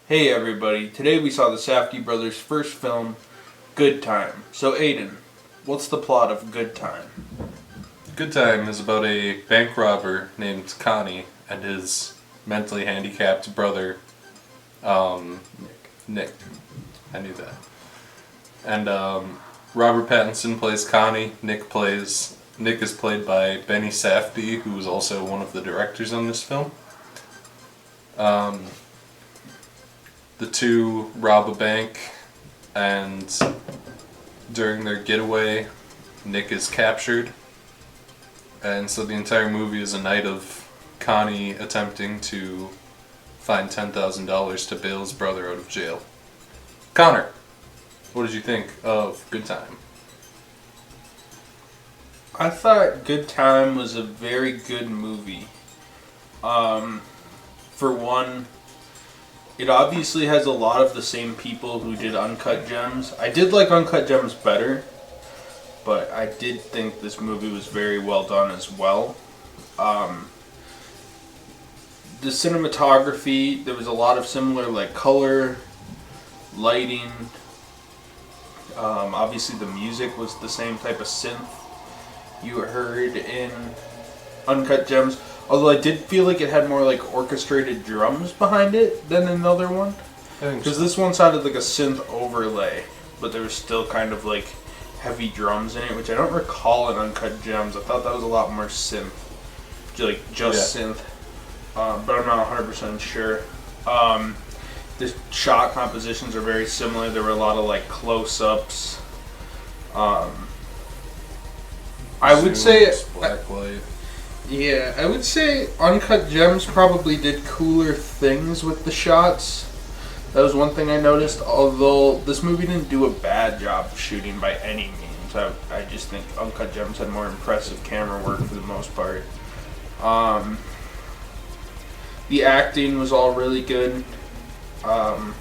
Hey everybody, today we saw the Safdie brothers' first film, Good Time. So Aidan, what's the plot of Good Time? Good Time is about a bank robber named Connie and his mentally handicapped brother, Nick. I knew that. And Robert Pattinson plays Connie. Nick is played by Benny Safdie, who was also one of the directors on this film. The two rob a bank, and during their getaway, Nick is captured. And so the entire movie is a night of Connie attempting to find $10,000 to bail his brother out of jail. Connor, what did you think of Good Time? I thought Good Time was a very good movie. For one, it obviously has a lot of the same people who did Uncut Gems. I did like Uncut Gems better, but I did think this movie was very well done as well. The cinematography, there was a lot of similar color, lighting. Obviously the music was the same type of synth you heard in Uncut Gems. Although I did feel like it had more orchestrated drums behind it than another one. Because this one sounded like a synth overlay, but there was still kind of heavy drums in it, which I don't recall in Uncut Gems. I thought that was a lot more synth. Synth. But I'm not 100% sure. The shot compositions are very similar. There were a lot of close-ups. I would say black light. Yeah, I would say Uncut Gems probably did cooler things with the shots. That was one thing I noticed, although this movie didn't do a bad job of shooting by any means. I just think Uncut Gems had more impressive camera work for the most part. The acting was all really good. Robert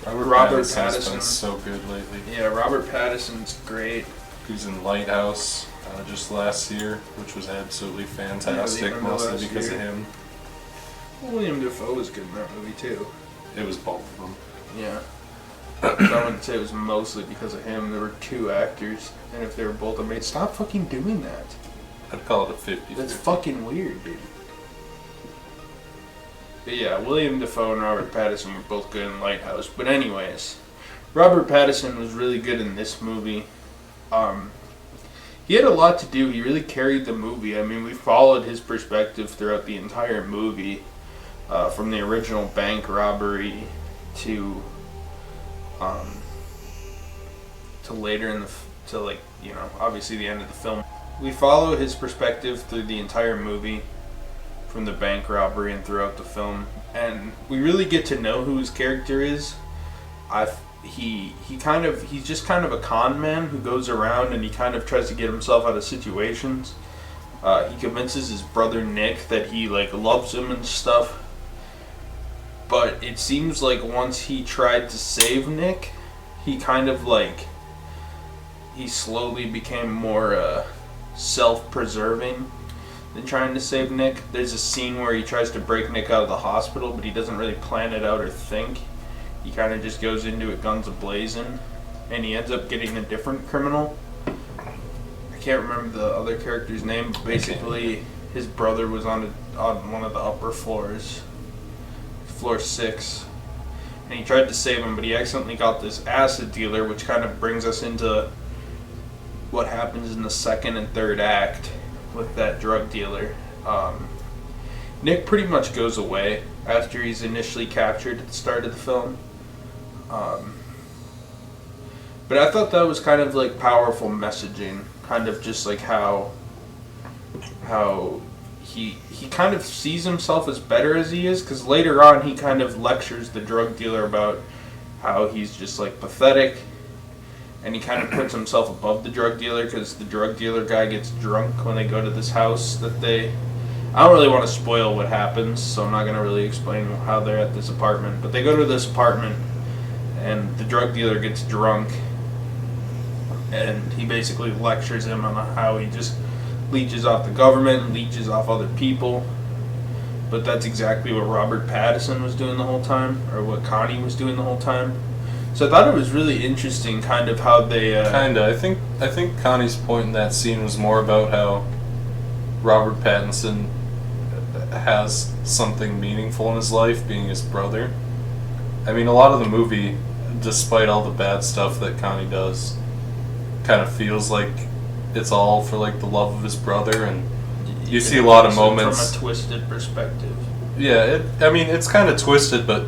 Pattinson's been so good lately. Yeah, Robert Pattinson's great. He's in Lighthouse just last year, which was absolutely fantastic, mostly because of him. William Dafoe was good in that movie too. It was both of them. Yeah. But I wouldn't say it was mostly because of him. There were two actors, and if they were both amazing, stop fucking doing that. I'd call it a 50. That's fucking weird, dude. But yeah, William Dafoe and Robert Pattinson were both good in Lighthouse. But anyways, Robert Pattinson was really good in this movie. He had a lot to do. He really carried the movie. I mean, we followed his perspective throughout the entire movie, from the original bank robbery to later in the obviously the end of the film. We follow his perspective through the entire movie, from the bank robbery and throughout the film, and we really get to know who his character is. He's just kind of a con man who goes around and he kind of tries to get himself out of situations. He convinces his brother Nick that he loves him and stuff, but it seems like once he tried to save Nick, he kind of he slowly became more self-preserving than trying to save Nick. There's a scene where he tries to break Nick out of the hospital, but he doesn't really plan it out or think. He kind of just goes into it guns a-blazing, and he ends up getting a different criminal. I can't remember the other character's name, but basically his brother was on one of the upper floors, floor 6, and he tried to save him, but he accidentally got this acid dealer, which kind of brings us into what happens in the second and third act with that drug dealer. Nick pretty much goes away after he's initially captured at the start of the film. But I thought that was kind of powerful messaging, kind of just how he kind of sees himself as better as he is, because later on he kind of lectures the drug dealer about how he's just pathetic, and he kind of puts himself above the drug dealer because the drug dealer guy gets drunk when they go to this house that I don't really want to spoil what happens, so I'm not going to really explain how they're at this apartment. But they go to this apartment, and the drug dealer gets drunk, and he basically lectures him on how he just leeches off the government, leeches off other people, but that's exactly what Robert Pattinson was doing the whole time, or what Connie was doing the whole time. So I thought it was really interesting, kind of how they. Kinda. I think Connie's point in that scene was more about how Robert Pattinson has something meaningful in his life, being his brother. I mean, a lot of the movie, despite all the bad stuff that Connie does, kind of feels like it's all for like the love of his brother, and you see a lot of moments from a twisted perspective. Yeah, it's kind of twisted, but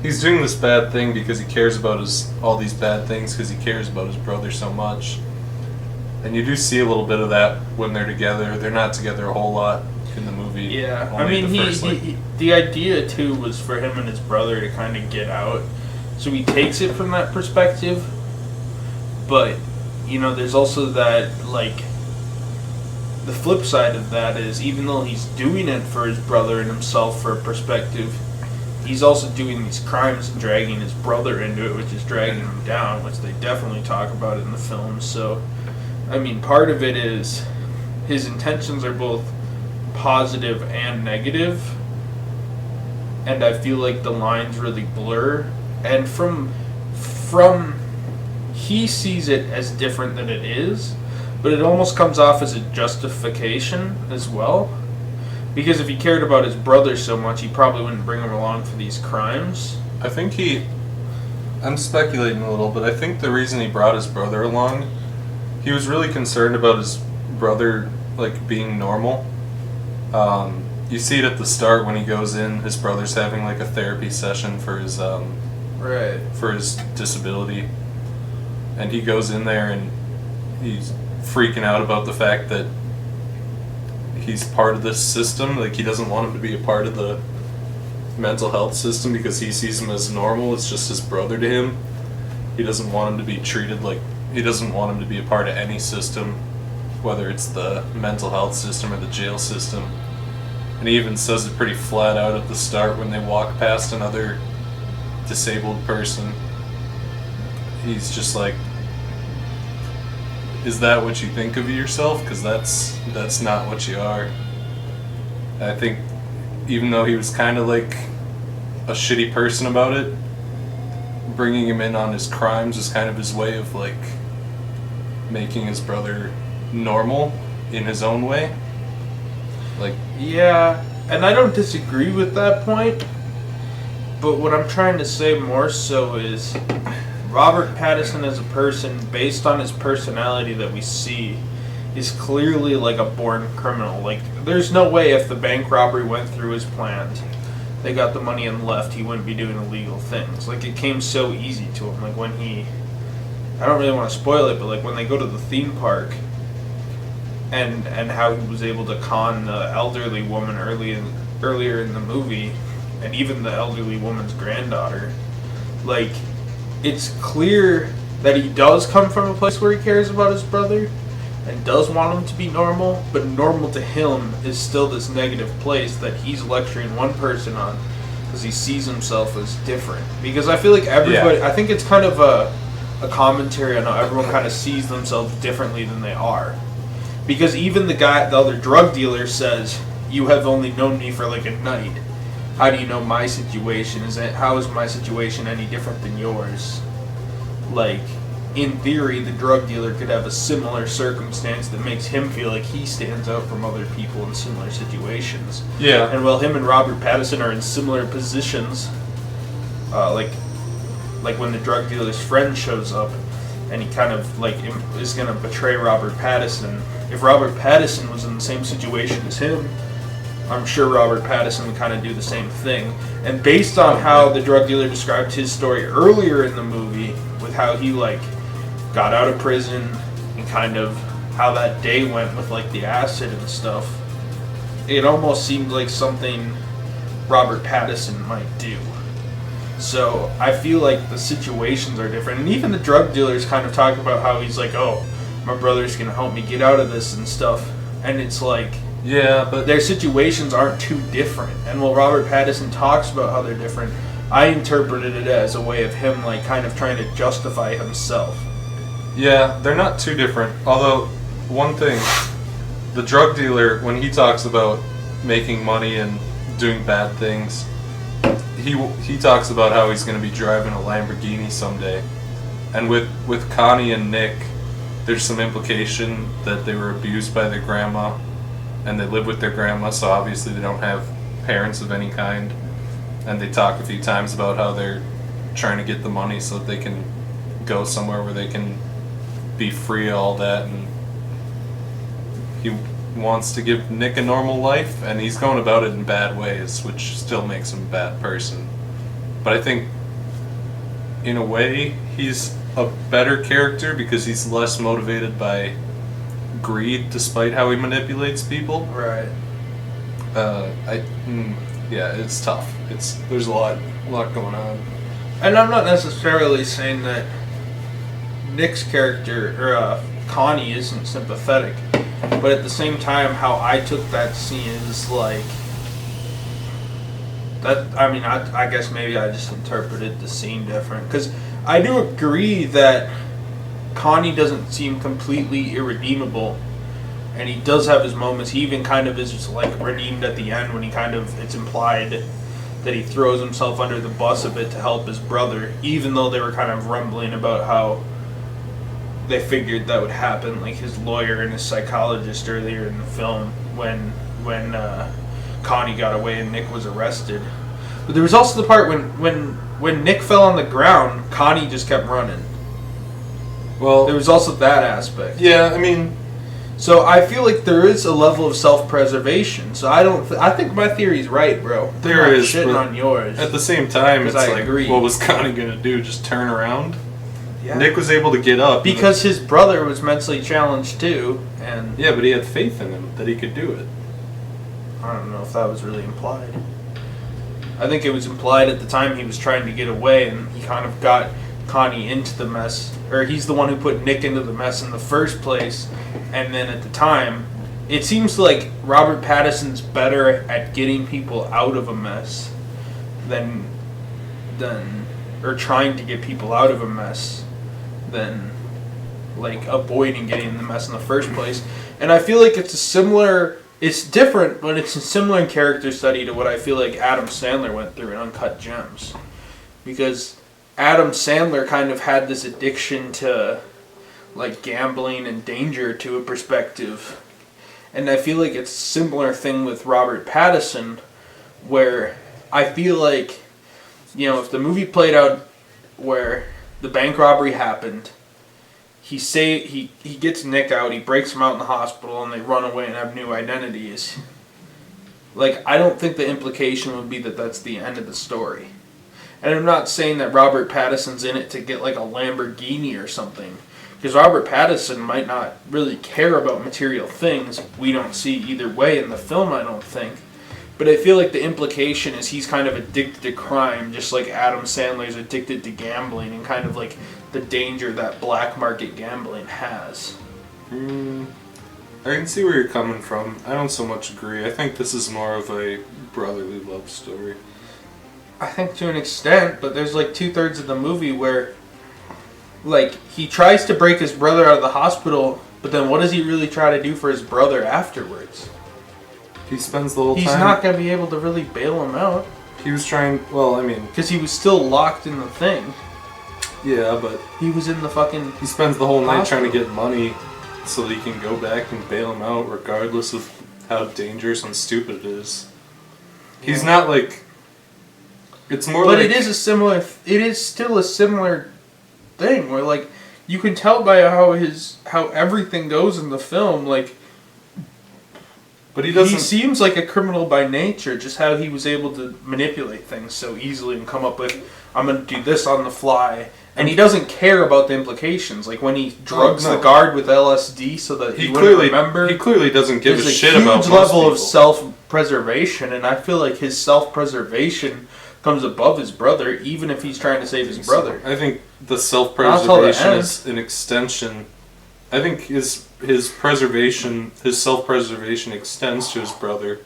he's doing this bad thing because he cares about all these bad things because he cares about his brother so much. And you do see a little bit of that when they're together. They're not together a whole lot in the movie. Yeah, I mean, the idea too was for him and his brother to kind of get out. So he takes it from that perspective. But, there's also that, like, the flip side of that is, even though he's doing it for his brother and himself for a perspective, he's also doing these crimes and dragging his brother into it, which is dragging him down, which they definitely talk about in the film. So, I mean, part of it is his intentions are both positive and negative, and I feel like the lines really blur. And from he sees it as different than it is, but it almost comes off as a justification as well. Because if he cared about his brother so much, he probably wouldn't bring him along for these crimes. I think I'm speculating a little, but I think the reason he brought his brother along, he was really concerned about his brother, like, being normal. You see it at the start when he goes in, his brother's having, like, a therapy session for his, for his disability. And he goes in there and he's freaking out about the fact that he's part of this system. Like, he doesn't want him to be a part of the mental health system because he sees him as normal. It's just his brother to him. He doesn't want him to be treated like... He doesn't want him to be a part of any system, whether it's the mental health system or the jail system. And he even says it pretty flat out at the start when they walk past another disabled person. He's just like, is that what you think of yourself? Because that's not what you are. And I think even though he was kind of like a shitty person about it, bringing him in on his crimes was kind of his way of like making his brother normal in his own way. Like, yeah, and I don't disagree with that point, but what I'm trying to say more so is Robert Pattinson as a person, based on his personality that we see, is clearly like a born criminal. Like, there's no way if the bank robbery went through as planned, they got the money and left, he wouldn't be doing illegal things. Like, it came so easy to him. Like, when I don't really want to spoil it, but like when they go to the theme park and how he was able to con the elderly woman earlier in the movie, and even the elderly woman's granddaughter, like, it's clear that he does come from a place where he cares about his brother and does want him to be normal, but normal to him is still this negative place that he's lecturing one person on because he sees himself as different. Because I feel like everybody, I think it's kind of a commentary on how everyone kind of sees themselves differently than they are. Because even the other drug dealer says, "You have only known me for like a night. How do you know my situation? How is my situation any different than yours?" Like, in theory, the drug dealer could have a similar circumstance that makes him feel like he stands out from other people in similar situations. yeah. And while him and Robert Pattinson are in similar positions, like when the drug dealer's friend shows up and he kind of like is going to betray Robert Pattinson, if Robert Pattinson was in the same situation as him, I'm sure Robert Pattinson would kind of do the same thing. And based on how the drug dealer described his story earlier in the movie, with how he like got out of prison and kind of how that day went with like the acid and stuff, it almost seemed like something Robert Pattinson might do. So I feel like the situations are different. And even the drug dealers kind of talk about how he's like, "Oh, my brother's going to help me get out of this and stuff." And it's like, yeah, but their situations aren't too different. And while Robert Pattinson talks about how they're different, I interpreted it as a way of him like kind of trying to justify himself. yeah, they're not too different. Although, one thing, the drug dealer, when he talks about making money and doing bad things. He talks about how he's going to be driving a Lamborghini someday. And with Connie and Nick, there's some implication that they were abused by their grandma, and they live with their grandma, so obviously they don't have parents of any kind. And they talk a few times about how they're trying to get the money so that they can go somewhere where they can be free of all that. And he wants to give Nick a normal life, and he's going about it in bad ways, which still makes him a bad person. But I think, in a way, he's a better character because he's less motivated by greed, despite how he manipulates people. Right. Yeah, it's tough. There's a lot going on. And I'm not necessarily saying that Nick's character, or Connie, isn't sympathetic. But at the same time, how I took that scene is like... I guess maybe I just interpreted the scene different. Because I do agree that Connie doesn't seem completely irredeemable. And he does have his moments. He even kind of is just like redeemed at the end when it's implied that he throws himself under the bus a bit to help his brother. Even though they were kind of rumbling about how they figured that would happen, like his lawyer and his psychologist earlier in the film when Connie got away and Nick was arrested. But there was also the part when Nick fell on the ground, Connie just kept running. Well, there was also that aspect. Yeah, I mean, so I feel like there is a level of self-preservation. So I think my theory's right, bro. There is shitting on yours. At the same time, it's like, agree. What was Connie gonna do? Just turn around? Yeah. Nick was able to get up because his brother was mentally challenged too, and yeah, but he had faith in him that he could do it. I don't know if that was really implied. I think it was implied at the time he was trying to get away, and he kind of got Connie into the mess, or he's the one who put Nick into the mess in the first place. And then at the time, it seems like Robert Pattinson's better at getting people out of a mess than or trying to get people out of a mess than like avoiding getting in the mess in the first place. And I feel like it's different, but it's a similar character study to what I feel like Adam Sandler went through in Uncut Gems. Because Adam Sandler kind of had this addiction to like gambling and danger to a perspective. And I feel like it's a similar thing with Robert Pattinson, where I feel like, if the movie played out where the bank robbery happened, he gets Nick out, he breaks him out in the hospital, and they run away and have new identities. Like, I don't think the implication would be that that's the end of the story. And I'm not saying that Robert Pattinson's in it to get like a Lamborghini or something. Because Robert Pattinson might not really care about material things. We don't see either way in the film, I don't think. But I feel like the implication is he's kind of addicted to crime, just like Adam Sandler's addicted to gambling, and kind of like the danger that black market gambling has. I can see where you're coming from. I don't so much agree. I think this is more of a brotherly love story. I think to an extent, but there's like 2/3 of the movie where like he tries to break his brother out of the hospital, but then what does he really try to do for his brother afterwards? He spends the whole time... He's not going to be able to really bail him out. He was trying... Well, I mean... Because he was still locked in the thing. Yeah, but... He was in the fucking... He spends the whole night trying to get money so that he can go back and bail him out regardless of how dangerous and stupid it is. Yeah. He's not like... It's more but like... But it is still a similar thing where like you can tell by how everything goes in the film, like... But he doesn't... He seems like a criminal by nature, just how he was able to manipulate things so easily and come up with, I'm going to do this on the fly. And he doesn't care about the implications. Like when he drugs the guard with LSD so that he wouldn't remember. He clearly doesn't give a shit about most people. There's a huge level of self-preservation, and I feel like his self-preservation comes above his brother, even if he's trying to save his brother. I think the self-preservation is an extension. I think his self-preservation extends to his brother.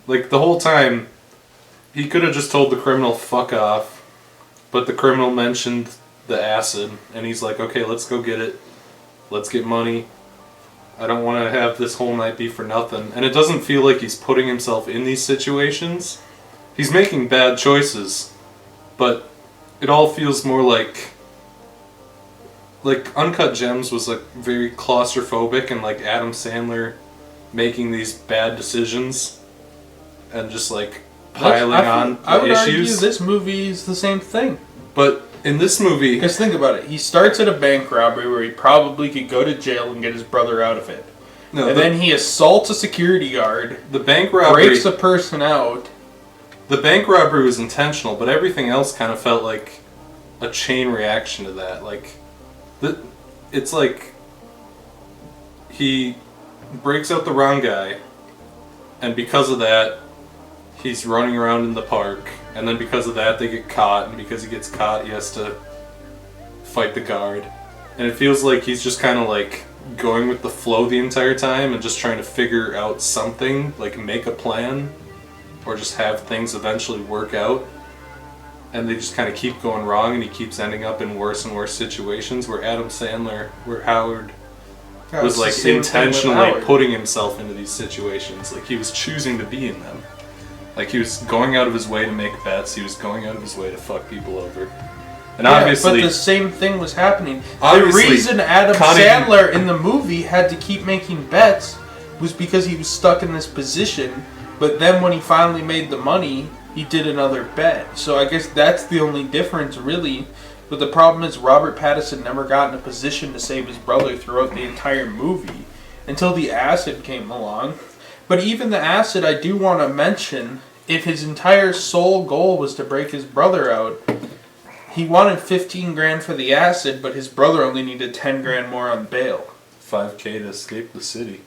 Like, the whole time, he could have just told the criminal, fuck off, but the criminal mentioned the acid, and he's like, okay, let's go get it, let's get money, I don't want to have this whole night be for nothing. And it doesn't feel like he's putting himself in these situations. He's making bad choices, but it all feels more like Uncut Gems was like very claustrophobic, and like Adam Sandler making these bad decisions and just like piling on the I would argue issues. this movie is the same thing. But in this movie, Because think about it. He starts at a bank robbery where he probably could go to jail and get his brother out of it. Then he assaults a security guard, the bank robbery, breaks a person out. the bank robbery was intentional, but everything else kind of felt like a chain reaction to that. Like, it's like he breaks out the wrong guy, and because of that, he's running around in the park, and then because of that, they get caught, and because he gets caught, he has to fight the guard. And it feels like he's just kind of like going with the flow the entire time and just trying to figure out something, like make a plan, or just have things eventually work out. And they just kind of keep going wrong, and he keeps ending up in worse and worse situations, where Howard was like intentionally putting himself into these situations. Like he was choosing to be in them. Like he was going out of his way to make bets, he was going out of his way to fuck people over. And obviously, but the same thing was happening. The reason Adam Sandler in the movie had to keep making bets was because he was stuck in this position. But then when he finally made the money, he did another bet. So I guess that's the only difference, really. But the problem is Robert Pattinson never got in a position to save his brother throughout the entire movie until the acid came along. But even the acid, I do want to mention, if his entire sole goal was to break his brother out, he wanted $15,000 for the acid, but his brother only needed $10,000 more on bail. $5,000 to escape the city.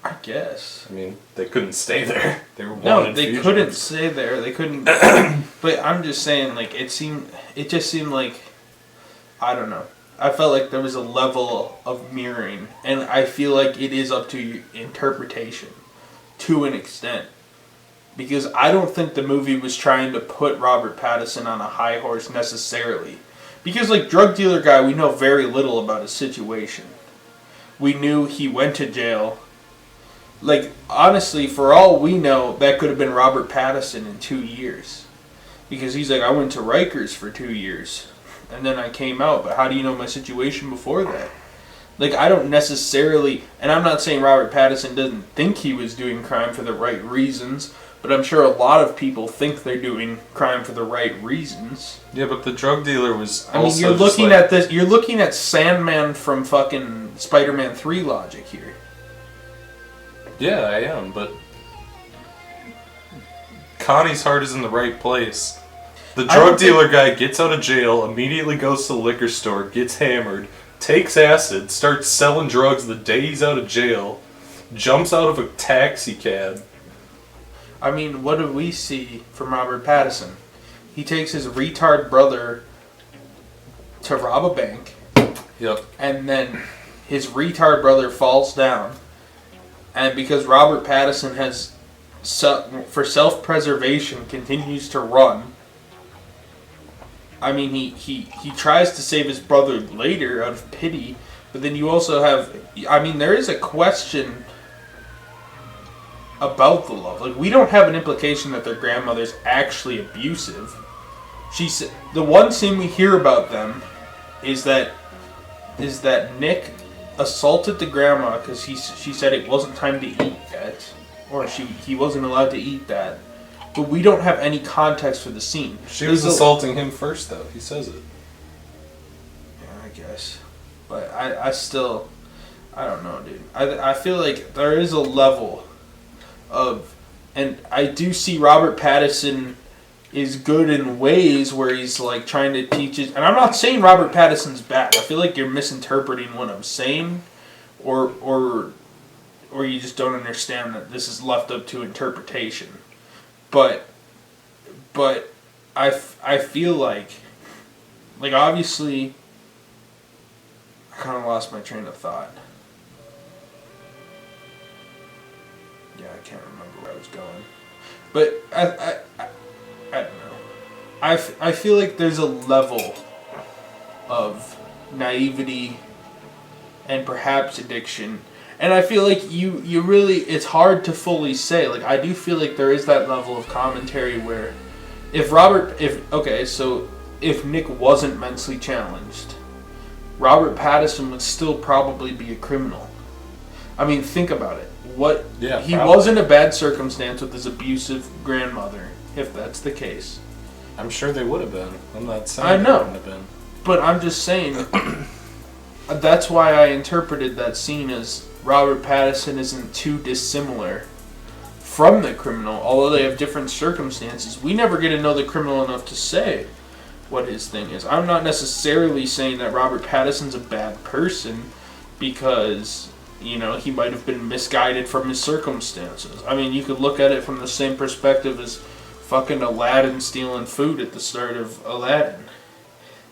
I guess. I mean, they couldn't stay there. They were couldn't stay there. They couldn't. But I'm just saying, like, it just seemed like, I don't know. I felt like there was a level of mirroring, and I feel like it is up to interpretation, to an extent. Because I don't think the movie was trying to put Robert Pattinson on a high horse necessarily. Because, like, drug dealer guy, we know very little about his situation. We knew he went to jail. Like, honestly, for all we know, that could have been Robert Pattinson in 2 years. Because he's like, I went to Rikers for 2 years. And then I came out. But how do you know my situation before that? Like, I don't necessarily... And I'm not saying Robert Pattinson doesn't think he was doing crime for the right reasons. But I'm sure a lot of people think they're doing crime for the right reasons. Yeah, but the drug dealer was also... I mean, you're looking at this... You're looking at Sandman from fucking Spider-Man 3 logic here. Yeah, I am, but... Connie's heart is in the right place. The drug dealer guy gets out of jail, immediately goes to the liquor store, gets hammered, takes acid, starts selling drugs the day he's out of jail, jumps out of a taxi cab. I mean, what do we see from Robert Pattinson? He takes his retard brother to rob a bank. Yep. And then his retard brother falls down. And because Robert Pattinson has, for self-preservation, continues to run. I mean, he tries to save his brother later out of pity. But then you also have... I mean, there is a question about the love. Like, we don't have an implication that their grandmother's actually abusive. The one scene we hear about them is that Nick assaulted the grandma because she said it wasn't time to eat that, or he wasn't allowed to eat that. But we don't have any context for the scene. She was assaulting him first, though. He says it. Yeah, I guess. But I still... I don't know, dude. I feel like there is a level of... And I do see Robert Pattinson is good in ways where he's like trying to teach it. And I'm not saying Robert Pattinson's bad. I feel like you're misinterpreting what I'm saying, or you just don't understand that this is left up to interpretation. But I feel like obviously I kind of lost my train of thought. Yeah, I can't remember where I was going. But I don't know. I feel like there's a level of naivety and perhaps addiction. And I feel like you really, it's hard to fully say. Like, I do feel like there is that level of commentary where if Nick wasn't mentally challenged, Robert Pattinson would still probably be a criminal. I mean, think about it. He was in a bad circumstance with his abusive grandmother, if that's the case. I'm sure they would have been. I'm not saying I know. They wouldn't have been. But I'm just saying, that's why I interpreted that scene as Robert Pattinson isn't too dissimilar from the criminal, although they have different circumstances. We never get to know the criminal enough to say what his thing is. I'm not necessarily saying that Robert Pattinson's a bad person because, he might have been misguided from his circumstances. I mean, you could look at it from the same perspective as fucking Aladdin stealing food at the start of Aladdin.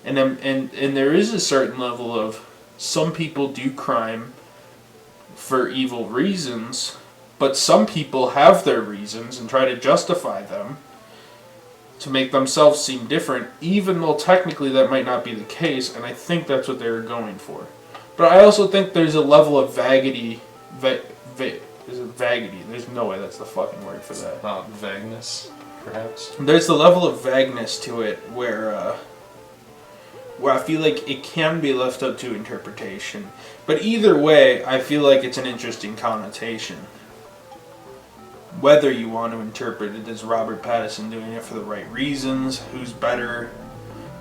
And there is a certain level of some people do crime for evil reasons, but some people have their reasons and try to justify them to make themselves seem different, even though technically that might not be the case, and I think that's what they were going for. But I also think there's a level of vaguity. Is it vaguity? There's no way that's the fucking word for that. Not vagueness, perhaps? There's the level of vagueness to it where I feel like it can be left up to interpretation. But either way, I feel like it's an interesting connotation. Whether you want to interpret it as Robert Pattinson doing it for the right reasons, who's better,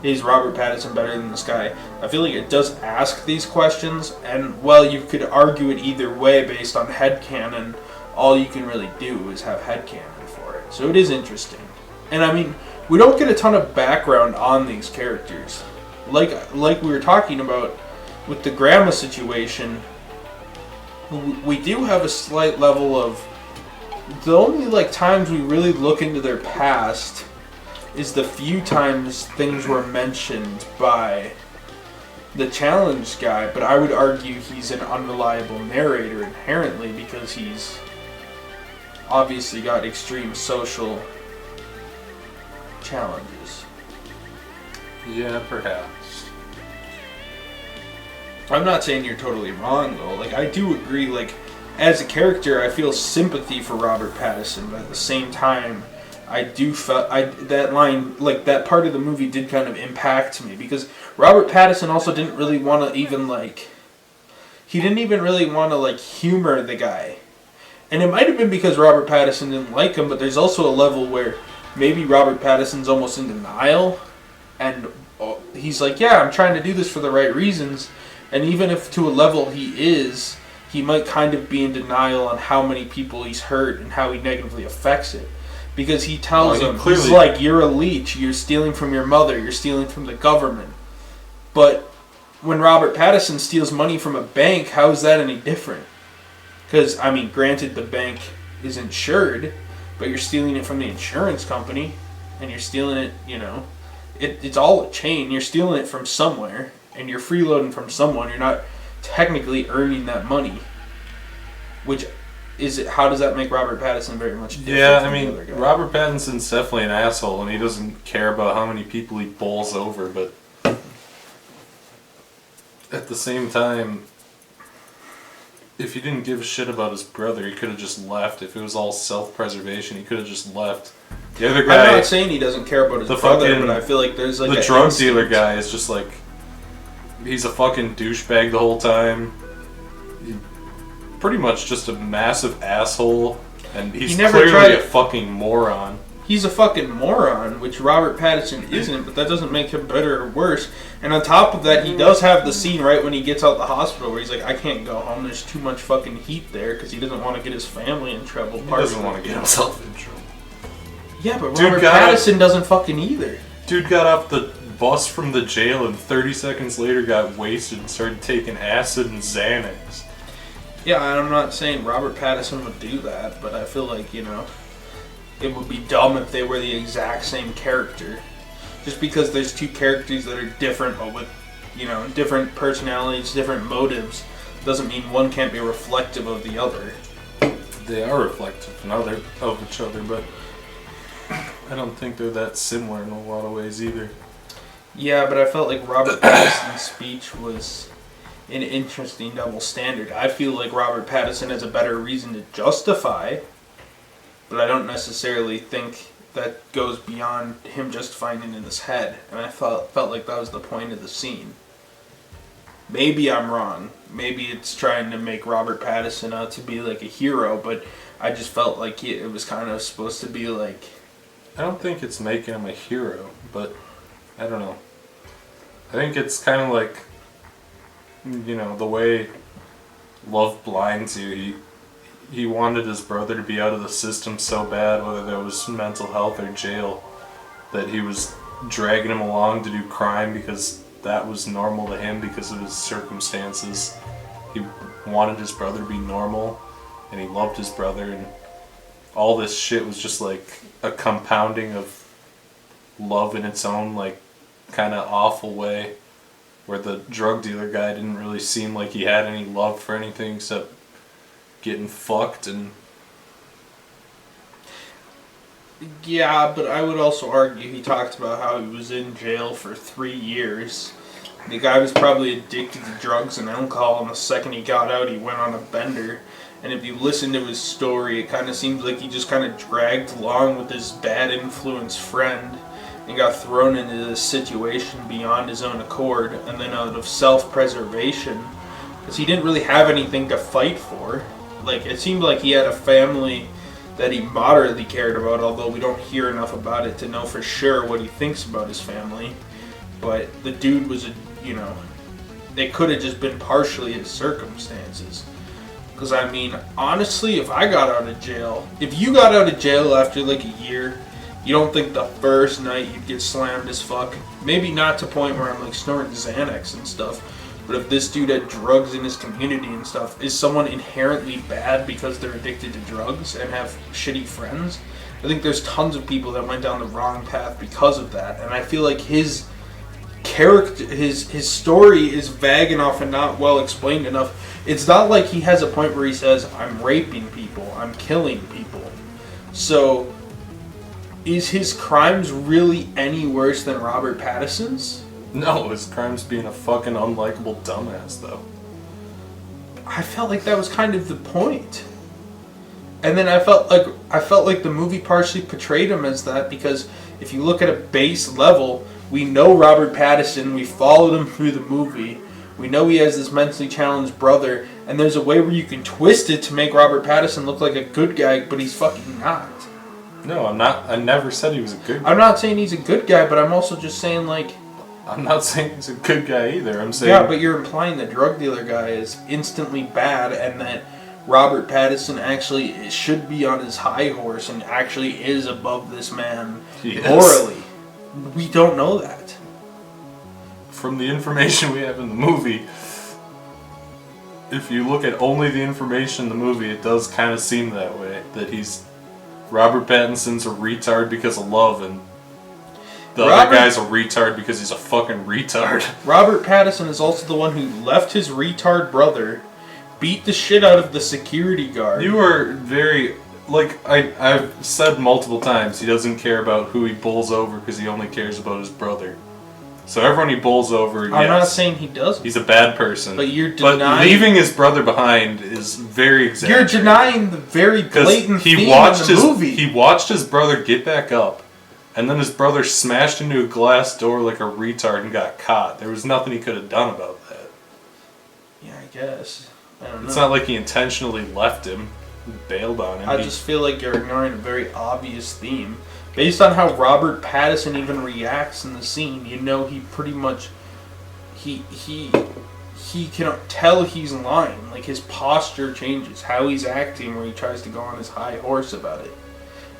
is Robert Pattinson better than this guy? I feel like it does ask these questions, and well, you could argue it either way based on headcanon. All you can really do is have headcanon for it. So it is interesting. And I mean, we don't get a ton of background on these characters. Like we were talking about with the grandma situation, we do have a slight level of... The only times we really look into their past is the few times things were mentioned by the challenge guy, but I would argue he's an unreliable narrator inherently because he's obviously got extreme social challenges. Yeah, perhaps. I'm not saying you're totally wrong though. I do agree, as a character I feel sympathy for Robert Pattinson, but at the same time I do that line, that part of the movie did kind of impact me because Robert Pattinson also didn't really want to even he didn't even really want to humor the guy. And it might have been because Robert Pattinson didn't like him, but there's also a level where maybe Robert Pattinson's almost in denial and he's like, yeah, I'm trying to do this for the right reasons. And even if to a level he might kind of be in denial on how many people he's hurt and how he negatively affects it. Because he tells them, he's like, you're a leech, you're stealing from your mother, you're stealing from the government. But when Robert Pattinson steals money from a bank, how is that any different? Because, I mean, granted the bank is insured, but you're stealing it from the insurance company, and you're stealing it, it's all a chain. You're stealing it from somewhere, and you're freeloading from someone. You're not technically earning that money. How does that make Robert Pattinson very much different? Yeah, I mean, Robert Pattinson's definitely an asshole, and he doesn't care about how many people he bowls over, but at the same time, if he didn't give a shit about his brother, he could have just left. If it was all self-preservation, he could have just left. The other guy... I'm not saying he doesn't care about his brother, but I feel like there's the drug dealer guy is just he's a fucking douchebag the whole time. Pretty much just a massive asshole, and he's clearly a fucking moron. He's a fucking moron, which Robert Pattinson isn't, but that doesn't make him better or worse. And on top of that, he does have the scene right when he gets out the hospital where he's like, I can't go home, there's too much fucking heat there, because he doesn't want to get his family in trouble. He doesn't want to get himself in trouble. Yeah, but Robert Pattinson doesn't fucking either. Dude got off the bus from the jail and 30 seconds later got wasted and started taking acid and Xanax. Yeah, I'm not saying Robert Pattinson would do that, but I feel like, it would be dumb if they were the exact same character. Just because there's two characters that are different, but with, different personalities, different motives, doesn't mean one can't be reflective of the other. They are reflective of each other, but I don't think they're that similar in a lot of ways either. Yeah, but I felt like Robert Pattinson's speech was an interesting double standard. I feel like Robert Pattinson has a better reason to justify, but I don't necessarily think that goes beyond him justifying it in his head. And I felt like that was the point of the scene. Maybe I'm wrong. Maybe it's trying to make Robert Pattinson out to be like a hero, but I just felt like it was kind of supposed to be like... I don't think it's making him a hero, but I don't know. I think it's kind of like, you know, the way love blinds you. He wanted his brother to be out of the system so bad, whether that was mental health or jail, that he was dragging him along to do crime because that was normal to him because of his circumstances. He wanted his brother to be normal, and he loved his brother, and all this shit was just like a compounding of love in its own, like, kind of awful way, where the drug dealer guy didn't really seem like he had any love for anything except getting fucked. And yeah, but I would also argue he talked about how he was in jail for 3 years. The guy was probably addicted to drugs and alcohol, and the second he got out, he went on a bender. And if you listen to his story, it kind of seems like he just kind of dragged along with his bad influence friend and got thrown into this situation beyond his own accord, and then out of self-preservation, because he didn't really have anything to fight for. Like, it seemed like he had a family that he moderately cared about, although we don't hear enough about it to know for sure what he thinks about his family. But the dude was it could have just been partially his circumstances. Because, I mean, honestly, if I got out of jail, if you got out of jail after like a year, you don't think the first night you'd get slammed as fuck? Maybe not to the point where I'm like snorting Xanax and stuff, but if this dude had drugs in his community and stuff, is someone inherently bad because they're addicted to drugs and have shitty friends? I think there's tons of people that went down the wrong path because of that, and I feel like his character, his story is vague enough and not well explained enough. It's not like he has a point where he says, I'm raping people, I'm killing people. So, is his crimes really any worse than Robert Pattinson's? no, his crime's being a fucking unlikable dumbass, though. I felt like that was kind of the point. And then I felt like the movie partially portrayed him as that, because if you look at a base level, we know Robert Pattinson, we followed him through the movie, we know he has this mentally challenged brother, and there's a way where you can twist it to make Robert Pattinson look like a good guy, but he's fucking not. No, I'm not. I never said he was a good guy. I'm not saying he's a good guy, but I'm also just saying, like... I'm not saying he's a good guy either. I'm saying... Yeah, but you're implying the drug dealer guy is instantly bad, and that Robert Pattinson actually should be on his high horse and actually is above this man morally. We don't know that. From the information we have in the movie, if you look at only the information in the movie, it does kind of seem that way. That Robert Pattinson's a retard because of love, and the other guy's a retard because he's a fucking retard. Robert Pattinson is also the one who left his retard brother, beat the shit out of the security guard. You are very... Like, I've said multiple times, he doesn't care about who he bowls over because he only cares about his brother. So everyone he bowls over, I'm not saying he doesn't. He's a bad person. But you're denying... But leaving his brother behind is very exaggerated. You're denying the very blatant theme of the movie. He watched his brother get back up, and then his brother smashed into a glass door like a retard and got caught. There was nothing he could have done about that. Yeah, I guess. I don't know. It's not like he intentionally left him, bailed on him. I just feel like you're ignoring a very obvious theme. Based on how Robert Pattinson even reacts in the scene, you know he pretty much... He can tell he's lying. Like, his posture changes, how he's acting, where he tries to go on his high horse about it.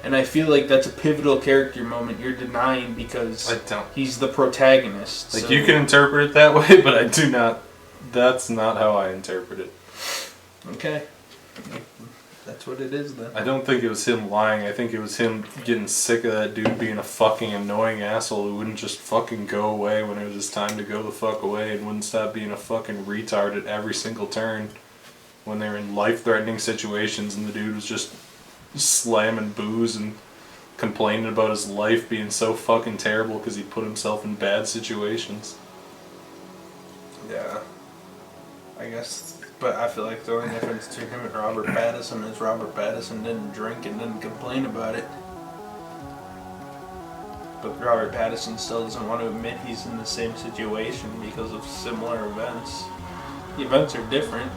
And I feel like that's a pivotal character moment you're denying because he's the protagonist. Like, so. You can interpret it that way, but I do not... That's not how I interpret it. Okay. That's what it is then. I don't think it was him lying. I think it was him getting sick of that dude being a fucking annoying asshole who wouldn't just fucking go away when it was his time to go the fuck away, and wouldn't stop being a fucking retard at every single turn when they were in life-threatening situations and the dude was just slamming booze and complaining about his life being so fucking terrible because he put himself in bad situations. Yeah. I guess. But I feel like the only difference between him and Robert Pattinson is Robert Pattinson didn't drink and didn't complain about it. But Robert Pattinson still doesn't want to admit he's in the same situation because of similar events. The events are different.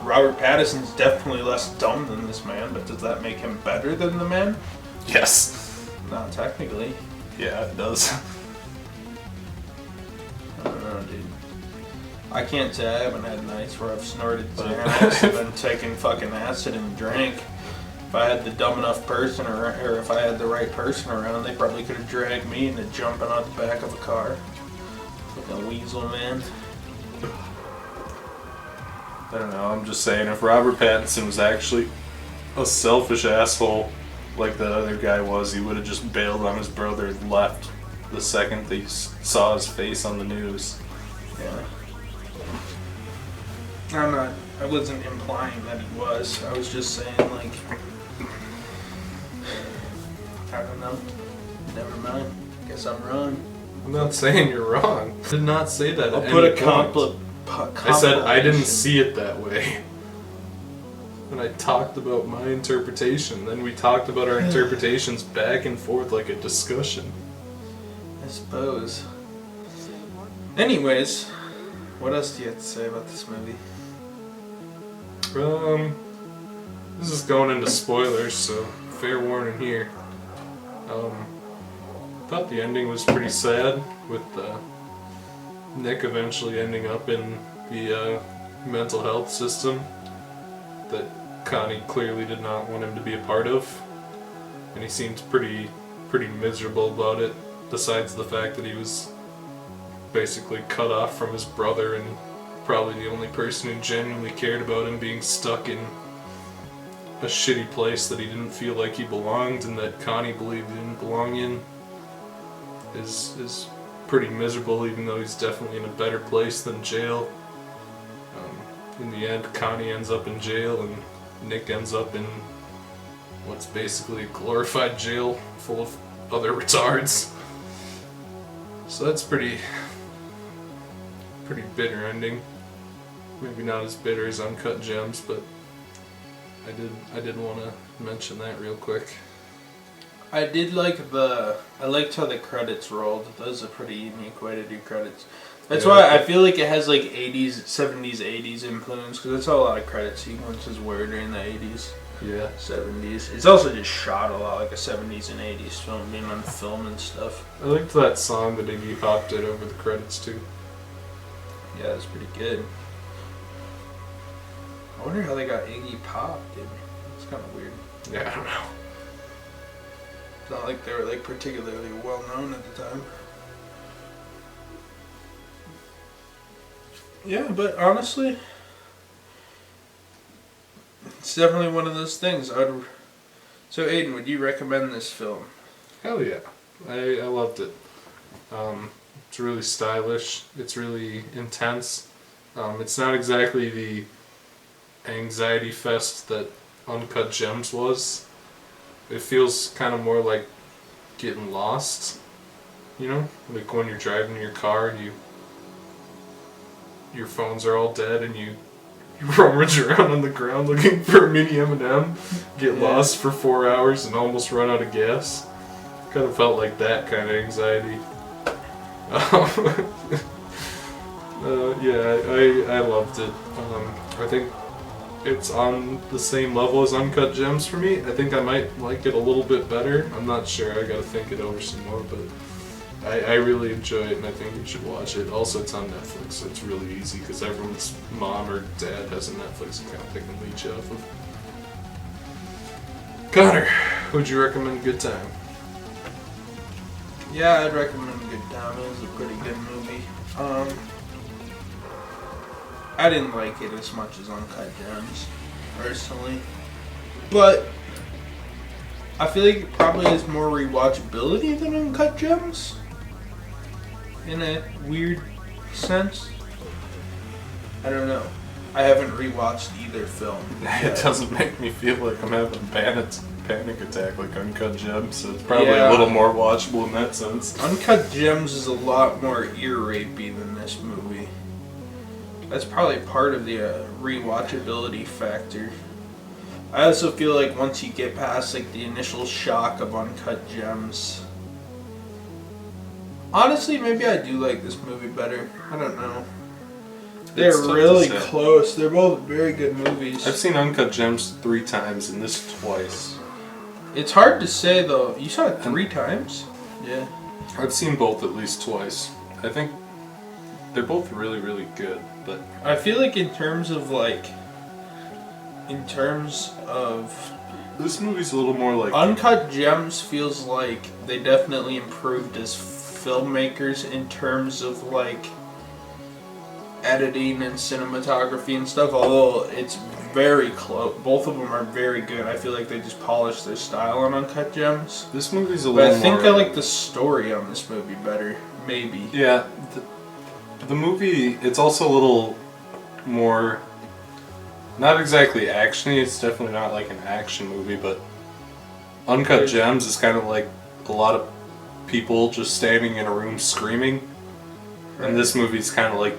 Robert Pattinson's definitely less dumb than this man, but does that make him better than the man? Yes. Not technically. Yeah, it does. I don't know, dude. I can't say I haven't had nights where I've snorted Xanax and then taken fucking acid and drank. If I had the dumb enough person or if I had the right person around, they probably could have dragged me into jumping out the back of a car. Fucking weasel, man. I don't know, I'm just saying, if Robert Pattinson was actually a selfish asshole like that other guy was, he would have just bailed on his brother and left the second they saw his face on the news. Yeah. I wasn't implying that he was. I was just saying, like, I don't know. Never mind. Guess I'm wrong. I'm not saying you're wrong. I did not say that. I'll at put any a point. I said I didn't see it that way. And I talked about my interpretation. Then we talked about our interpretations back and forth like a discussion. I suppose. Anyways, what else do you have to say about this movie? This is going into spoilers, so fair warning here. Thought the ending was pretty sad, with Nick eventually ending up in the mental health system that Connie clearly did not want him to be a part of, and he seemed pretty miserable about it, besides the fact that he was basically cut off from his brother and probably the only person who genuinely cared about him being stuck in a shitty place that he didn't feel like he belonged and that Connie believed he didn't belong in is pretty miserable, even though he's definitely in a better place than jail. In the end, Connie ends up in jail and Nick ends up in what's basically a glorified jail full of other retards. So that's pretty bitter ending. Maybe not as bitter as Uncut Gems, but I did want to mention that real quick. I liked how the credits rolled. That was a pretty unique way to do credits. That's why I feel like it has like 80s, 70s, 80s influence, because that's how a lot of credit sequences were during the 80s. Yeah. 70s. It's also just shot a lot like a 70s and 80s film, being on film and stuff. I liked that song that Iggy Pop did over the credits too. Yeah, that's pretty good. I wonder how they got Iggy Pop, dude. It's kind of weird. Yeah, I don't know. It's not like they were like particularly well known at the time. Yeah, but honestly, it's definitely one of those things. So, Aidan, would you recommend this film? Hell yeah. I loved it. It's really stylish. It's really intense. It's not exactly the anxiety fest that Uncut Gems was. It feels kind of more like getting lost, you know? Like when you're driving in your car, your phones are all dead and you rummage around on the ground looking for a mini M&M, get lost for 4 hours and almost run out of gas. Kind of felt like that kind of anxiety. I loved it. I think it's on the same level as Uncut Gems for me. I think I might like it a little bit better. I'm not sure. I gotta think it over some more, but I really enjoy it and I think you should watch it. Also, it's on Netflix, so it's really easy because everyone's mom or dad has a Netflix account they can leech off of. Connor, would you recommend Good Time? Yeah, I'd recommend Good Time. It was a pretty good movie. I didn't like it as much as Uncut Gems, personally. But I feel like it probably has more rewatchability than Uncut Gems. In a weird sense. I don't know. I haven't rewatched either film. It doesn't make me feel like I'm having a panic attack like Uncut Gems, so it's probably a little more watchable in that sense. Uncut Gems is a lot more ear rapey than this movie. That's probably part of the rewatchability factor. I also feel like once you get past like the initial shock of Uncut Gems, honestly, maybe I do like this movie better. I don't know. They're really close. They're both very good movies. I've seen Uncut Gems 3 times and this twice. It's hard to say though. You saw it 3 times? Yeah. I've seen both at least twice. I think they're both really, really good, but I feel like in terms of this movie's a little more like Uncut Gems feels like they definitely improved as filmmakers in terms of like editing and cinematography and stuff, although it's very close. Both of them are very good. I feel like they just polished their style on Uncut Gems. This movie's a but little I think more, I like the story on this movie better, maybe. Yeah, the movie, it's also a little more, not exactly actiony, it's definitely not like an action movie, but Uncut Gems is kind of like a lot of people just standing in a room screaming, and this movie's kind of like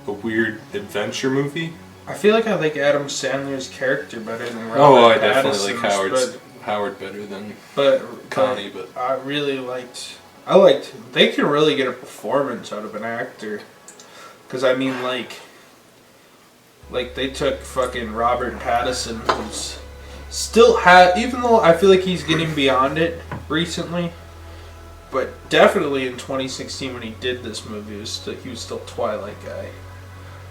a weird adventure movie. I feel like I like Adam Sandler's character better than Robert I Pattinson's, definitely like Howard better than Connie, but I really liked. They can really get a performance out of an actor, because I mean like they took fucking Robert Pattinson, who's still even though I feel like he's getting beyond it recently, but definitely in 2016 when he did this movie, he was still Twilight guy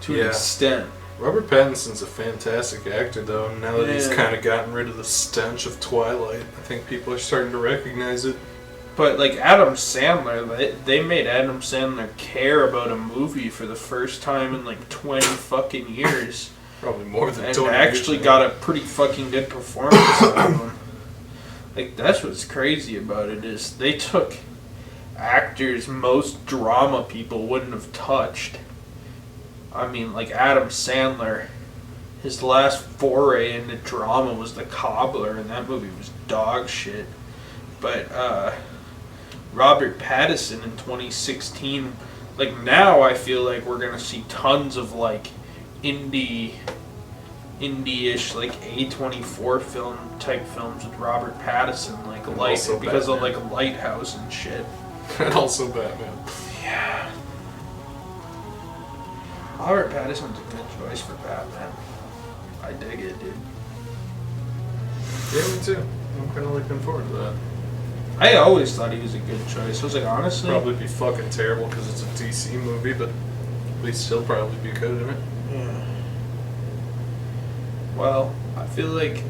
to an extent. Robert Pattinson's a fantastic actor, though. Now that he's kind of gotten rid of the stench of Twilight, I think people are starting to recognize it. But like Adam Sandler, they made Adam Sandler care about a movie for the first time in like 20 fucking years. Probably more than 20 years. And actually got a pretty fucking good performance out of him. Like, that's what's crazy about it, is they took actors most drama people wouldn't have touched. I mean, like Adam Sandler, his last foray into drama was The Cobbler, and that movie was dog shit. But Robert Pattinson in 2016, like now I feel like we're gonna see tons of like indie-ish, like A24 film type films with Robert Pattinson, like because of like Lighthouse and shit. And also Batman. Yeah. Robert Pattinson's a good choice for Batman. I dig it, dude. Yeah, me too. I'm kind of looking forward to that. I always thought he was a good choice. I was like, honestly... Probably be fucking terrible because it's a DC movie, but at least he'll probably be good in it. Yeah. Well, I feel like